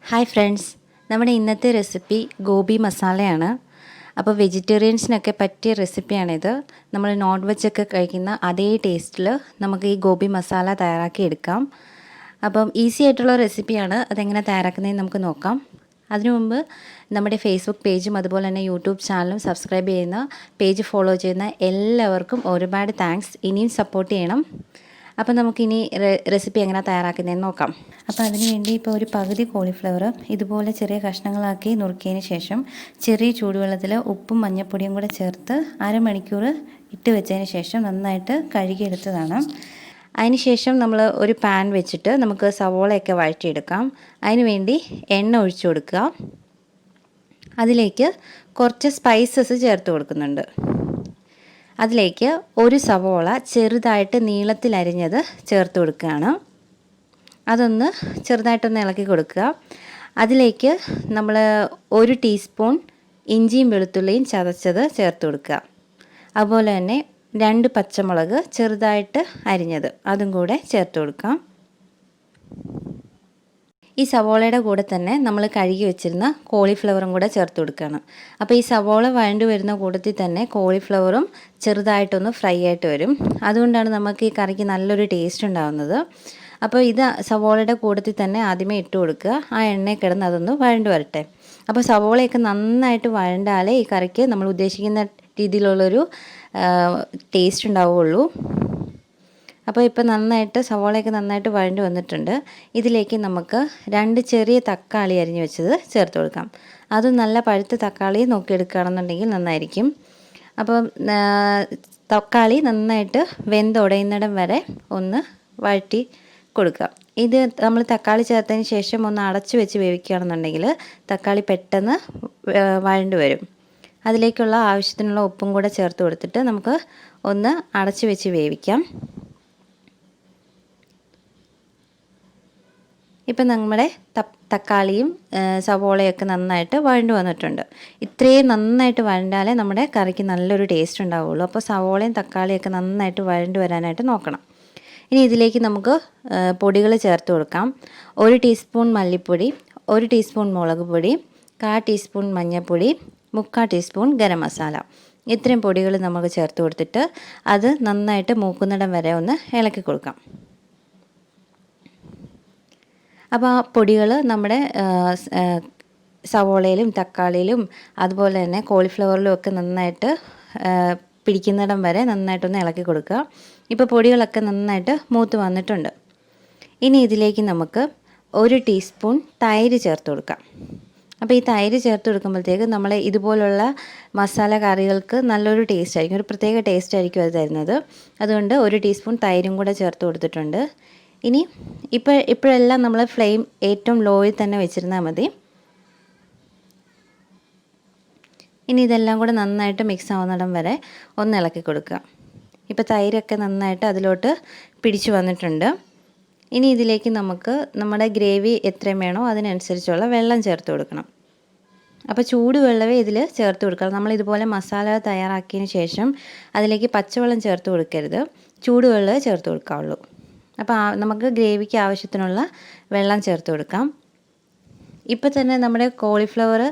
Hi friends, നമ്മുടെ ഇന്നത്തെ recipe gobi മസാലയാണ്. അപ്പോൾ വെജിറ്റേറിയൻസിനൊക്കെ പറ്റിയ റെസിപ്പിയാണിത്. നമ്മൾ നോൺ വെജൊക്കെ കഴിക്കുന്ന അതേ ടേസ്റ്റിൽ നമുക്ക് ഈ ഗോബി മസാല തയ്യാറാക്കി എടുക്കാം. അപ്പം ഈസി ആയിട്ടുള്ള റെസിപ്പിയാണ്. അതെങ്ങനെ തയ്യാറാക്കുന്നതെന്ന് നമുക്ക് നോക്കാം. അതിനു മുമ്പ് നമ്മുടെ ഫേസ്ബുക്ക് പേജും അതുപോലെ തന്നെ യൂട്യൂബ് ചാനലും സബ്സ്ക്രൈബ് ചെയ്യുന്ന, പേജ് ഫോളോ ചെയ്യുന്ന എല്ലാവർക്കും ഒരുപാട് താങ്ക്സ്. ഇനിയും സപ്പോർട്ട് ചെയ്യണം. അപ്പോൾ നമുക്കിനി റെസിപ്പി എങ്ങനെ തയ്യാറാക്കുന്നതെന്ന് നോക്കാം. അപ്പോൾ അതിനുവേണ്ടി ഇപ്പോൾ ഒരു പകുതി കോളിഫ്ലവർ ഇതുപോലെ ചെറിയ കഷ്ണങ്ങളാക്കി നുറുക്കിയതിന് ശേഷം ചെറിയ ചൂടുവെള്ളത്തിൽ ഉപ്പും മഞ്ഞൾപ്പൊടിയും കൂടെ ചേർത്ത് അരമണിക്കൂർ ഇട്ട് വെച്ചതിന് ശേഷം നന്നായിട്ട് കഴുകിയെടുത്തതാണ്. അതിനുശേഷം നമ്മൾ ഒരു പാൻ വെച്ചിട്ട് നമുക്ക് സവോളയൊക്കെ വഴറ്റിയെടുക്കാം. അതിനുവേണ്ടി എണ്ണ ഒഴിച്ചു കൊടുക്കുക. അതിലേക്ക് കുറച്ച് സ്പൈസസ് ചേർത്ത് കൊടുക്കുന്നുണ്ട്. അതിലേക്ക് ഒരു സവോള ചെറുതായിട്ട് നീളത്തിൽ അരിഞ്ഞത് ചേർത്ത് കൊടുക്കുകയാണ്. അതൊന്ന് ചെറുതായിട്ടൊന്ന് ഇളക്കി കൊടുക്കുക. അതിലേക്ക് നമ്മൾ 1 ടീസ്പൂൺ ഇഞ്ചിയും വെളുത്തുള്ളിയും ചതച്ചത് ചേർത്ത് കൊടുക്കുക. അതുപോലെ തന്നെ 2 പച്ചമുളക് ചെറുതായിട്ട് അരിഞ്ഞത് അതും കൂടെ ചേർത്ത് കൊടുക്കാം. ഈ സവോളയുടെ കൂടെ തന്നെ നമ്മൾ കഴുകി വെച്ചിരുന്ന കോളിഫ്ലവറും കൂടെ ചേർത്ത് കൊടുക്കുകയാണ്. അപ്പോൾ ഈ സവോള വഴണ്ട് വരുന്ന കൂട്ടത്തിൽ തന്നെ കോളിഫ്ലവറും ചെറുതായിട്ടൊന്ന് ഫ്രൈ ആയിട്ട് വരും. അതുകൊണ്ടാണ് നമുക്ക് ഈ കറിക്ക് നല്ലൊരു ടേസ്റ്റ് ഉണ്ടാകുന്നത്. അപ്പോൾ ഇത് സവോളയുടെ കൂട്ടത്തിൽ തന്നെ ആദ്യമേ ഇട്ട് കൊടുക്കുക. ആ എണ്ണയിൽ കിടന്ന് അതൊന്ന് വഴണ്ട് വരട്ടെ. അപ്പോൾ സവോളയൊക്കെ നന്നായിട്ട് വഴണ്ടാലേ ഈ കറിക്ക് നമ്മൾ ഉദ്ദേശിക്കുന്ന രീതിയിലുള്ളൊരു ടേസ്റ്റ് ഉണ്ടാവുകയുള്ളൂ. അപ്പോൾ ഇപ്പോൾ നന്നായിട്ട് സവോളയൊക്കെ നന്നായിട്ട് വഴണ്ട് വന്നിട്ടുണ്ട്. ഇതിലേക്ക് നമുക്ക് 2 ചെറിയ തക്കാളി അരിഞ്ഞ് വെച്ചത് ചേർത്ത് കൊടുക്കാം. അതും നല്ല പഴുത്ത തക്കാളി നോക്കിയെടുക്കുകയാണെന്നുണ്ടെങ്കിൽ നന്നായിരിക്കും. അപ്പം തക്കാളി നന്നായിട്ട് വെന്തുടയുന്നിടം വരെ ഒന്ന് വഴറ്റി കൊടുക്കുക. ഇത് നമ്മൾ തക്കാളി ചേർത്തതിന് ശേഷം ഒന്ന് അടച്ച് വെച്ച് വേവിക്കുകയാണെന്നുണ്ടെങ്കിൽ തക്കാളി പെട്ടെന്ന് വഴണ്ട് വരും. അതിലേക്കുള്ള ആവശ്യത്തിനുള്ള ഉപ്പും കൂടെ ചേർത്ത് കൊടുത്തിട്ട് നമുക്ക് ഒന്ന് അടച്ച് വെച്ച് വേവിക്കാം. ഇപ്പം നമ്മുടെ തക്കാളിയും സവോളയൊക്കെ നന്നായിട്ട് വഴണ്ട് വന്നിട്ടുണ്ട്. ഇത്രയും നന്നായിട്ട് വഴണ്ടാലേ നമ്മുടെ കറിക്ക് നല്ലൊരു ടേസ്റ്റ് ഉണ്ടാവുള്ളൂ. അപ്പോൾ സവോളയും തക്കാളിയൊക്കെ നന്നായിട്ട് വഴണ്ട് വരാനായിട്ട് നോക്കണം. ഇനി ഇതിലേക്ക് നമുക്ക് പൊടികൾ ചേർത്ത് കൊടുക്കാം. 1 ടീസ്പൂൺ മല്ലിപ്പൊടി, 1 ടീസ്പൂൺ മുളക് പൊടി, 1/4 ടീസ്പൂൺ മഞ്ഞൾപ്പൊടി, 3/4 ടീസ്പൂൺ ഗരം മസാല. ഇത്രയും പൊടികൾ നമുക്ക് ചേർത്ത് കൊടുത്തിട്ട് അത് നന്നായിട്ട് മൂക്കുന്നിടം വരെ ഒന്ന് ഇളക്കി കൊടുക്കാം. അപ്പോൾ ആ പൊടികൾ നമ്മുടെ സവോളയിലും തക്കാളിയിലും അതുപോലെ തന്നെ കോളിഫ്ലവറിലും ഒക്കെ നന്നായിട്ട് പിടിക്കുന്നിടം വരെ നന്നായിട്ടൊന്ന് ഇളക്കി കൊടുക്കുക. ഇപ്പോൾ പൊടികളൊക്കെ നന്നായിട്ട് മൂത്ത് വന്നിട്ടുണ്ട്. ഇനി ഇതിലേക്ക് നമുക്ക് 1 ടീസ്പൂൺ തൈര് ചേർത്ത് കൊടുക്കാം. അപ്പോൾ ഈ തൈര് ചേർത്ത് കൊടുക്കുമ്പോഴത്തേക്ക് നമ്മൾ ഇതുപോലുള്ള മസാല കറികൾക്ക് നല്ലൊരു ടേസ്റ്റ് ആയിരിക്കും, ഒരു പ്രത്യേക ടേസ്റ്റ് ആയിരിക്കും അത് തരുന്നത്. അതുകൊണ്ട് 1 ടീസ്പൂൺ തൈരും കൂടെ ചേർത്ത് കൊടുത്തിട്ടുണ്ട്. ഇനി ഇപ്പോഴെല്ലാം നമ്മൾ ഫ്ലെയിം ഏറ്റവും ലോയിൽ തന്നെ വെച്ചിരുന്നാൽ മതി. ഇനി ഇതെല്ലാം കൂടെ നന്നായിട്ട് മിക്സ് ആവുന്നിടം വരെ ഒന്ന് ഇളക്കി കൊടുക്കുക. ഇപ്പോൾ തൈരൊക്കെ നന്നായിട്ട് അതിലോട്ട് പിടിച്ചു വന്നിട്ടുണ്ട്. ഇനി ഇതിലേക്ക് നമുക്ക് നമ്മുടെ ഗ്രേവി എത്രയും വേണോ അതിനനുസരിച്ചുള്ള വെള്ളം ചേർത്ത് കൊടുക്കണം. അപ്പോൾ ചൂടുവെള്ളമേ ഇതിൽ ചേർത്ത് കൊടുക്കണം. നമ്മളിതുപോലെ മസാല തയ്യാറാക്കിയതിന് ശേഷം അതിലേക്ക് പച്ചവെള്ളം ചേർത്ത് കൊടുക്കരുത്, ചൂടുവെള്ളമേ ചേർത്ത് കൊടുക്കാവുള്ളൂ. അപ്പോൾ നമുക്ക് ഗ്രേവിക്ക് ആവശ്യത്തിനുള്ള വെള്ളം ചേർത്ത് കൊടുക്കാം. ഇപ്പോൾ തന്നെ നമ്മുടെ കോളിഫ്ലവർ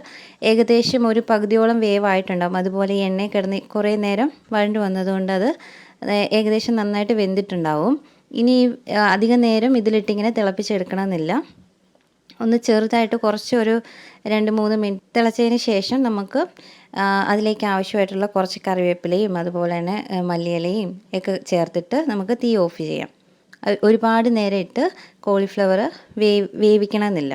ഏകദേശം ഒരു പകുതിയോളം വേവായിട്ടുണ്ടാകും. അതുപോലെ എണ്ണയിൽ കിടന്ന് കുറേ നേരം വഴണ്ട് വന്നതുകൊണ്ട് അത് ഏകദേശം നന്നായിട്ട് വെന്തിട്ടുണ്ടാവും. ഇനി അധികം നേരം ഇതിലിട്ടിങ്ങനെ തിളപ്പിച്ചെടുക്കണമെന്നില്ല. ഒന്ന് ചെറുതായിട്ട് കുറച്ച് ഒരു 2-3 മിനിറ്റ് തിളച്ചതിന് ശേഷം നമുക്ക് അതിലേക്ക് ആവശ്യമായിട്ടുള്ള കുറച്ച് കറിവേപ്പിലയും അതുപോലെ തന്നെ മല്ലിയിലയും ഒക്കെ ചേർത്തിട്ട് നമുക്ക് തീ ഓഫ് ചെയ്യാം. ഒരുപാട് നേരം ഇട്ട് കോളിഫ്ലവർ വേവിക്കണമെന്നില്ല.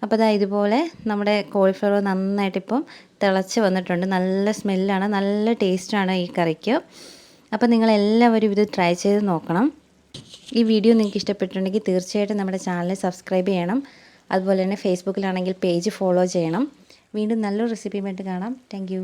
അപ്പോൾ അതാ ഇതുപോലെ നമ്മുടെ കോളിഫ്ലവർ നന്നായിട്ടിപ്പം തിളച്ച് വന്നിട്ടുണ്ട്. നല്ല സ്മെല്ലാണ്, നല്ല ടേസ്റ്റാണ് ഈ കറിക്ക്. അപ്പോൾ നിങ്ങളെല്ലാവരും ഇത് ട്രൈ ചെയ്ത് നോക്കണം. ഈ വീഡിയോ നിങ്ങൾക്ക് ഇഷ്ടപ്പെട്ടിട്ടുണ്ടെങ്കിൽ തീർച്ചയായിട്ടും നമ്മുടെ ചാനൽ സബ്സ്ക്രൈബ് ചെയ്യണം. അതുപോലെ തന്നെ ഫേസ്ബുക്കിലാണെങ്കിൽ പേജ് ഫോളോ ചെയ്യണം. വീണ്ടും നല്ലൊരു റെസിപ്പിയുമായിട്ട് കാണാം. താങ്ക്